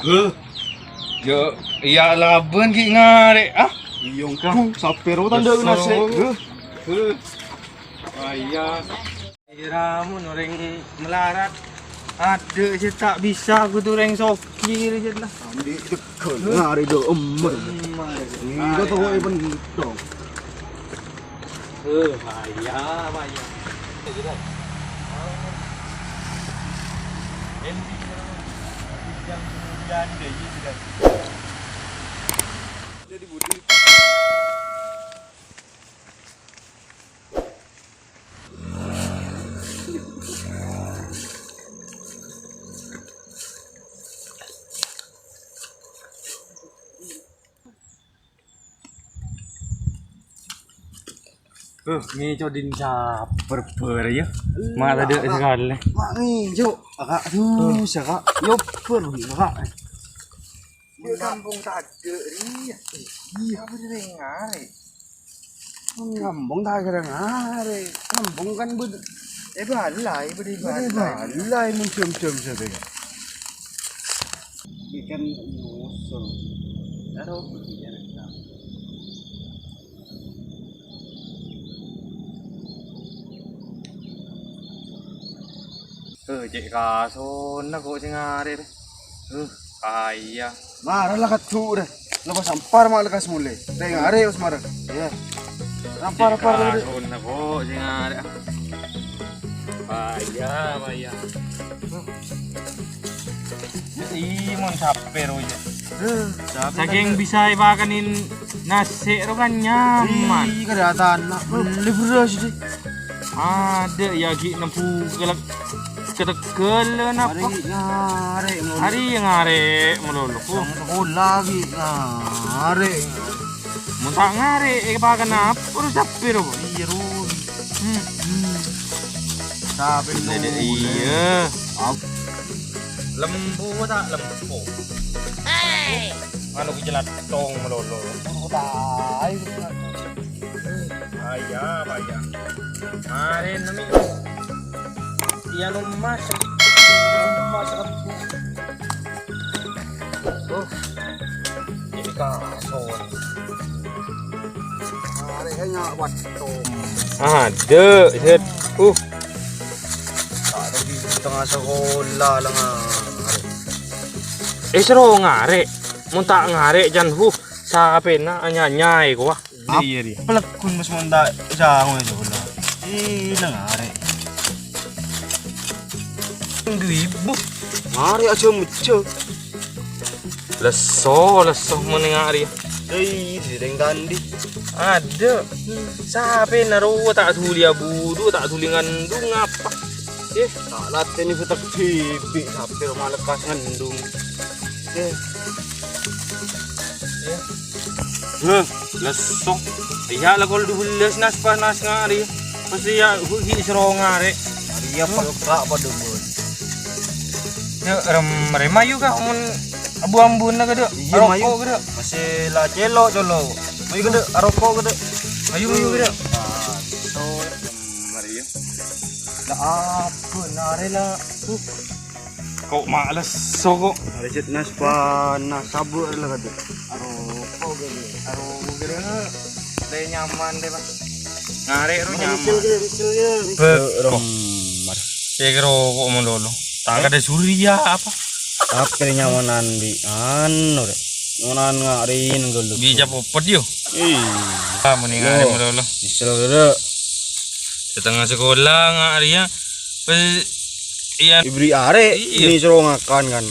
Yo, iya laban ki ngare ah. Iyong ka, sapero tanda ko na siya. Ayah, iramu noreng melarat. Ada je tak bisa aku tuh reng soki je lah. Andi dekol ngari do emmer. Ini tuh kok even gitu. Ayah, ayah. Jadi budi. Ni cho din sa per ya. Mata dia sekali. Mak ni, Jo. Akak tu, siapa? Yo per akak. Di kampung tak ada ni. Iya, apa dia ngare? Ngambong tak kira ngare. Ngambong kan bud. Balai, beri Balai mencem-cem saja. Ikan nyusul. Aduh, cek kason nak kok sing ngare deh. Kaya. Marah lah kat tu dah. Lepas sampar mak lekas mulai. Dah ngare us marah. Ya. Sampar dulu. Kason nak kok sing ngare. Kaya. Ih, mon saper aja. Saking bisa ipakanin nasi ro kan nyaman. Ih, kelihatan nak beli beras deh. Ada ya ki nempu ketegelan apa? Hari ngare melulu. Sekolah lagi ngare. Mun tak ngare ipakan apa terus sapir kok. Iya run. Tapi Iya. Lembu tak lembu. Hey. Anu kejelat tong melulu. tai. Ayah. Mari nami. Iya nu masak. Ini kason. Ngare hanya watom. Ada, set. Ada di tengah sekolah lah ngare. Seru ngare. Mun tak ngare jan sapena nyanyai ko. Iya dia. Pelekun mas monda jangan aja bola. Ih, ngare. 2.000. Ngare aja muncul. Leso mun ngare. Di deng tandi. Ada. Sapena ro tak tuli abudu, tak tuli ngandung apa. Tak latih ni putak TV sampai rumah lekas ngandung. Leso. Iya lah kalau dihulas nas ngare. Pasti ya hi seru ngare. Maria pelak pada bun. Ya remayu ka mun abu-ambun na kada. Iya mayu kada. masih lah celo colo. Mayu kada aroko kada. Mayu kada. So Maria. Lah apa nare lah. Kau malas soko. Recet nas panas sabur lah kada. Aroko kada. Deh nyaman deh, Pak. Ngare ro nyaman. Mar. Kero kok mondolo. Tak ada surya apa? Apa nyamanan di anu rek. Nyamanan ngarin gulu. Bija popot yo. Ih. Mending ngare mondolo. Isel kada. Setengah sekolah ngare ya. Iya. Ibri are ini suruh ngakan kan.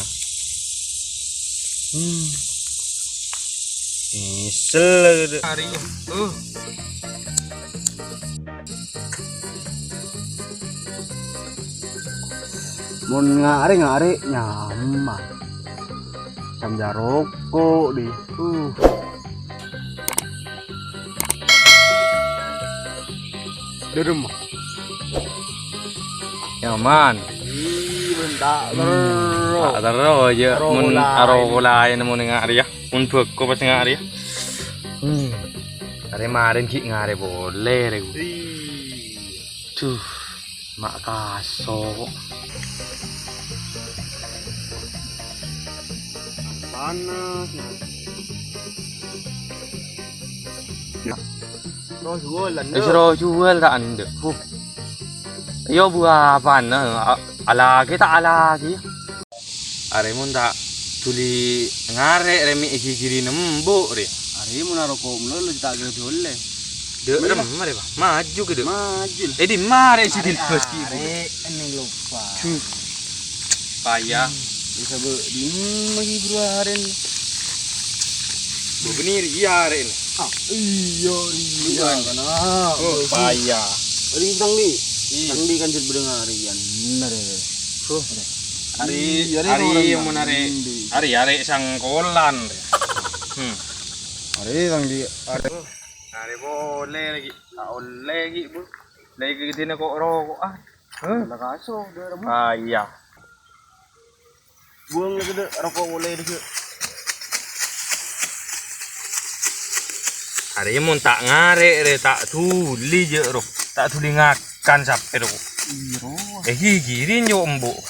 Isel kada. Ngare ya. Mun ngare nyaman. Sam jaroko di. Derem. Nyaman. Bentak Tak tero aja mun aro lain mun ngare ya. Mun beko pas ngare ya. Kemarin ki ngare boleh rek. Tuh, mak kaso. panas. Roh jualan. Isro jual tak anda. Yo buah apa na? Alagi tak alagi. Are mun tak tuli ngare remi gigiri nembuk re. Hari mun rokok mulu tak gede boleh. Dek rem mare ba. Maju ke dek. Maju. Di mare si til pasti. Ini lupa. Payah. Bisa di lagi beruarin. Bebenir iya re ini. Iya kana. Oh payah. Hari tang di kan jid berdengar harian. Benar ya. Hari mun hari sangkolan. Hari tang di Hari boleh lagi. Tak boleh lagi bu. Lagi kita nak rokok ah. Lakaso dia Payah. buang lagi deh rokok boleh deh. Hari mun tak ngare re tak tuli je ro. Tak tuli ngakan sampai ro. Iya. Gigirin yo embuk.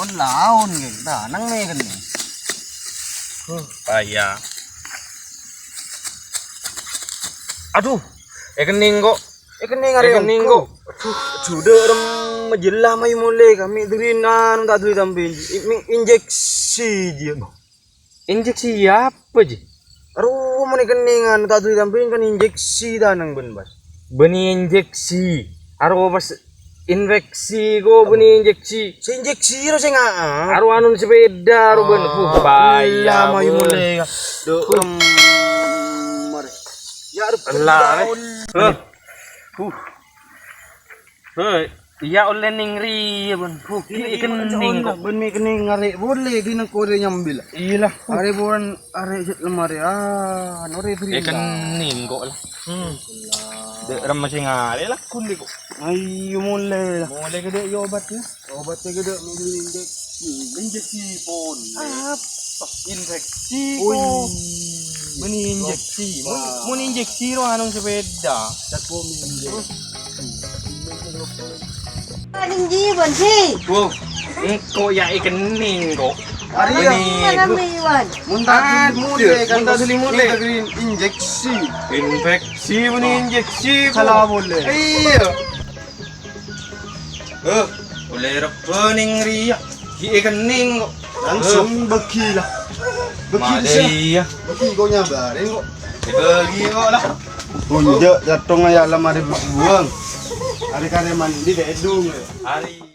On laon gitu. Dah nang nih kan. Payah. Aduh, kening kok. Kening hari Kening kok. Sudah rem majelah mai mulai kami durinan tak duri tambahin injeksi dia. Injeksi apa je? Aduh mana keningan tak duri tambahin kan injeksi dah nang ben bas. Beni injeksi. Aro pas infeksi go beni injeksi. Saya injeksi lo saya nggak. Aro anun sepeda aro ben. Payah mai ben. mulai. Rem mari. Ya Lah. Iya oleh ningri ben. Kening kok. Ben mi kening ngare boleh di nang kore nyambil. Iyalah. Are buan are jet lemari nore beri. Kening kok lah. Dek ram masih ngare lah kundi kok. Ayo mulai lah. Boleh gede yo obatnya. Obatnya gede minum injeksi pun. Apa? Infeksi Oi. kok. Beni injeksi. Mun injeksi ro anong sepeda. Dako minum. Anh gì bọn gì? Wow. Kok ya kening kok. Ari Mana mi bọn? muntah mulai kan muntah dulu mulai. injeksi. Infeksi beni injeksi. Salah boleh. Iya. Boleh rak pening ria. Ki kening kok. Langsung beki lah. Beki bisa. Iya. Beki kau nyabarin kok. Bagi kok lah. Punjak jatuh ngayak lemari buang. Hari kare mandi bedung. Hari